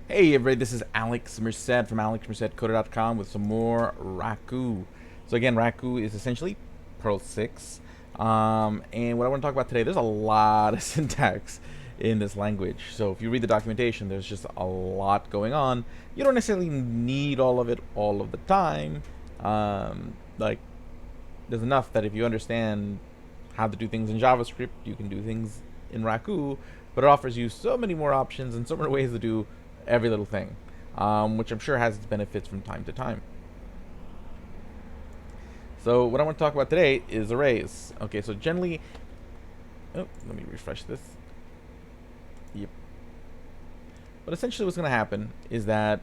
Hey everybody, this is Alex Merced from alexmercedcoder.com with some more Raku. So again, Raku is essentially Perl 6. And what I want to talk about today, there's a lot of syntax in this language. So if you read the documentation, there's just a lot going on. You don't necessarily need all of it all of the time. Like, there's enough that if you understand how to do things in JavaScript, you can do things in Raku, but it offers you so many more options and so many ways to do every little thing, which I'm sure has its benefits from time to time. So what I want to talk about today is arrays. Okay, so generally, oh, let me refresh this. Yep. But essentially what's going to happen is that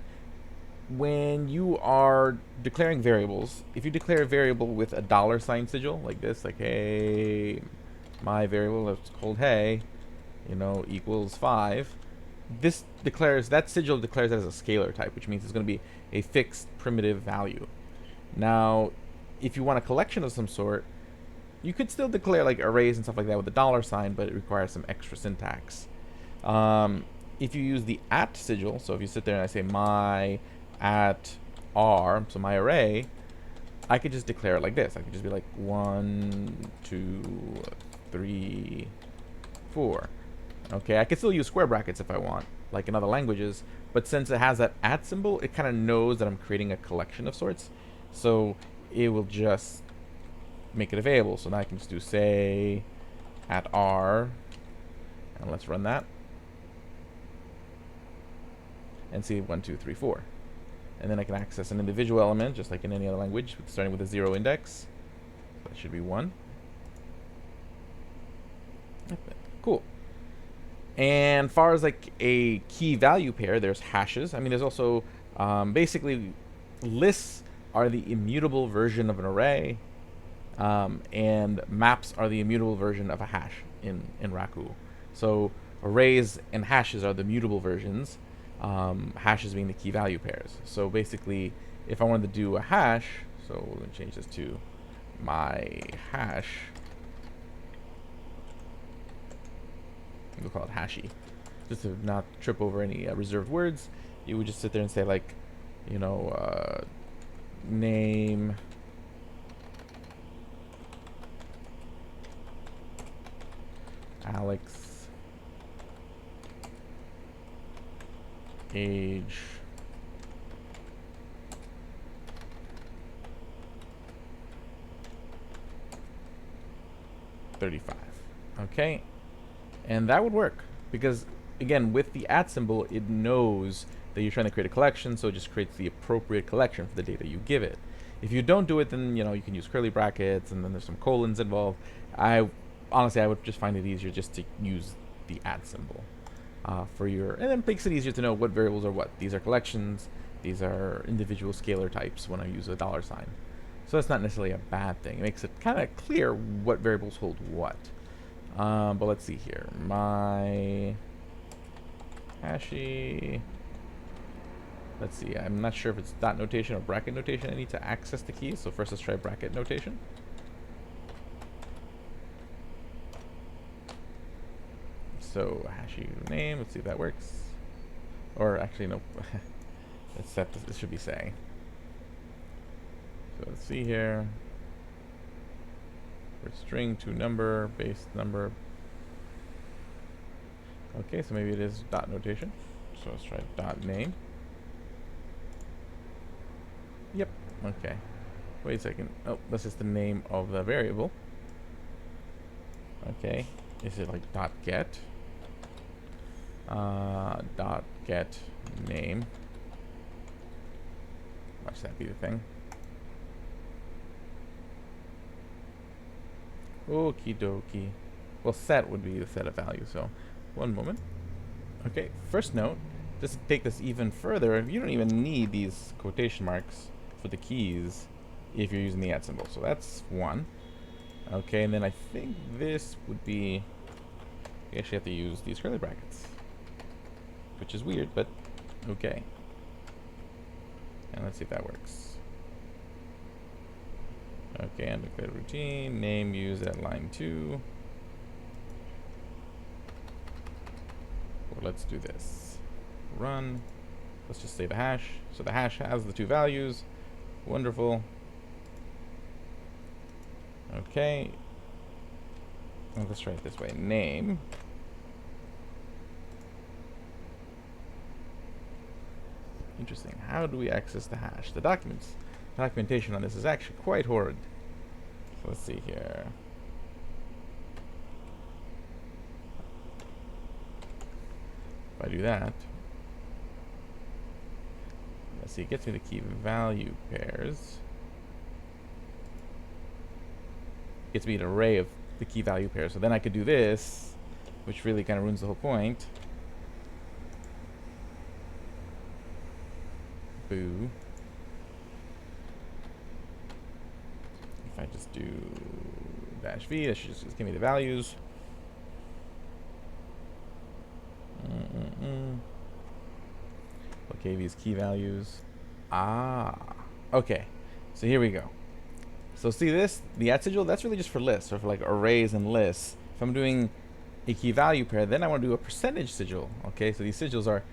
when you are declaring variables, if you declare a variable with a $ sigil like this, like hey, my variable that's called hey, equals 5, this declares, that sigil declares that as a scalar type, which means it's going to be a fixed primitive value. Now, if you want a collection of some sort, you could still declare like arrays and stuff like that with a $sign, but it requires some extra syntax. If you use the at sigil, so if you sit there and I say my at r, so my array, I could just declare it like this. I could just be like 1, 2, 3, 4. Okay, I could still use square brackets if I want, like in other languages, but since it has that at symbol, it kind of knows that I'm creating a collection of sorts, so it will just make it available. So now I can just do say at r, and let's run that, and see 1, 2, 3, 4. And then I can access an individual element, just like in any other language, starting with a 0 index. So that should be 1. Cool. And far as like a key value pair, there's hashes. I mean, there's also basically lists are the immutable version of an array, and maps are the immutable version of a hash in Raku. So arrays and hashes are the mutable versions, hashes being the key value pairs. So basically, if I wanted to do a hash, so we're going to change this to my hash. We'll call it hashy, just to not trip over any reserved words. You would just sit there and say like, name Alex, age 35. Okay, and that would work because, again, with the at symbol, it knows that you're trying to create a collection, so it just creates the appropriate collection for the data you give it. If you don't do it, then you can use curly brackets, and then there's some colons involved. Honestly, I would just find it easier just to use the at symbol for your, and then it makes it easier to know what variables are what. These are collections. These are individual scalar types when I use a $sign. So that's not necessarily a bad thing. It makes it kind of clear what variables hold what. But let's see here. My hashy. Let's see. I'm not sure if it's dot notation or bracket notation I need to access the keys. So first let's try bracket notation. So hashy name. Let's see if that works. Or actually, no. Let's set this. This should be say. So let's see here. For string to number, base number. Okay, so maybe it is dot notation. So let's try dot name. Yep. Okay. Wait a second. Oh, that's just the name of the variable. Okay. Is it like dot get? Dot get name. Watch that be the thing. Okie dokie. Well, set would be the set of value, so one moment. Okay, first note, just to take this even further, you don't even need these quotation marks for the keys if you're using the at symbol. So that's 1. Okay, and then I think this would be, you actually have to use these curly brackets, which is weird, but okay. And let's see if that works. Okay, undeclared routine, name used at line 2. Well, let's do this. Run. Let's just say the hash. So the hash has the two values. Wonderful. Okay. Let's try it this way. Name. Interesting. How do we access the hash? The documentation on this is actually quite horrid. So let's see here. If I do that, let's see, it gets me the key value pairs. It gets me an array of the key value pairs. So then I could do this, which really kind of ruins the whole point. Boo. If I just do dash v, that should just give me the values. Okay, these key values. Okay. So here we go. So see this, the @ sigil, that's really just for lists, or for like arrays and lists. If I'm doing a key value pair, then I want to do a percentage sigil. Okay, so these sigils are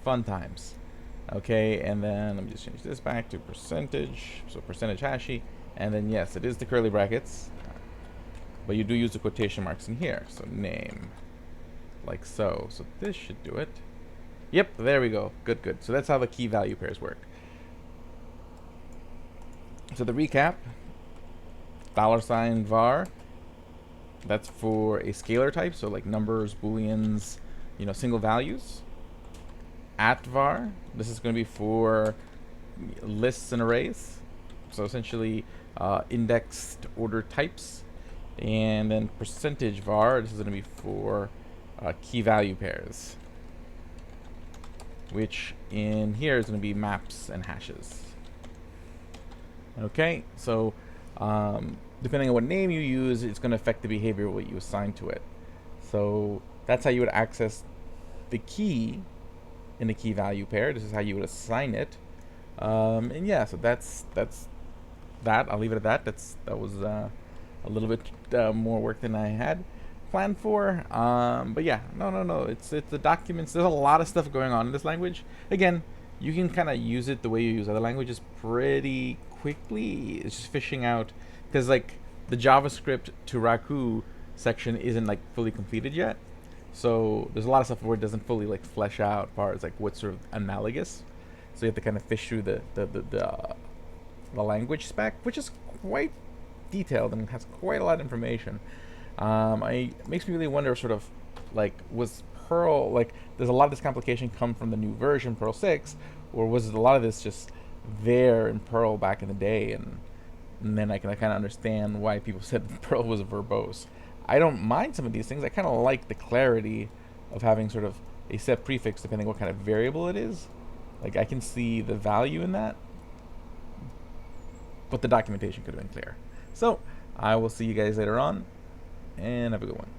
fun times. Okay, and then let me just change this back to percentage. So percentage hashy, and then yes, it is the curly brackets, but you do use the quotation marks in here. So name, like so. So this should do it. Yep, there we go. Good, good. So that's how the key value pairs work. So the recap, $var, that's for a scalar type, so like numbers, booleans, you know, single values. @var, this is going to be for lists and arrays, so essentially indexed order types. And then percentage var, this is going to be for key value pairs, which in here is going to be maps and hashes. Okay, so depending on what name you use, it's going to affect the behavior of what you assign to it. So that's how you would access the key in the key value pair. This is how you would assign it. And yeah, so that's that. I'll leave it at that. That was a little bit more work than I had planned for. But yeah, no. It's the documents. There's a lot of stuff going on in this language. Again, you can kind of use it the way you use other languages pretty quickly. It's just fishing out, because like the JavaScript to Raku section isn't like fully completed yet. So there's a lot of stuff where it doesn't fully like flesh out as far as like what's sort of analogous. So you have to kind of fish through the language spec, which is quite detailed and has quite a lot of information. It makes me really wonder, sort of like, was Perl, like, does a lot of this complication come from the new version, Perl 6, or was it a lot of this just there in Perl back in the day, and then I can kind of understand why people said Perl was verbose. I don't mind some of these things. I kind of like the clarity of having sort of a set prefix depending on what kind of variable it is. Like, I can see the value in that, but the documentation could have been clear. So I will see you guys later on, and have a good one.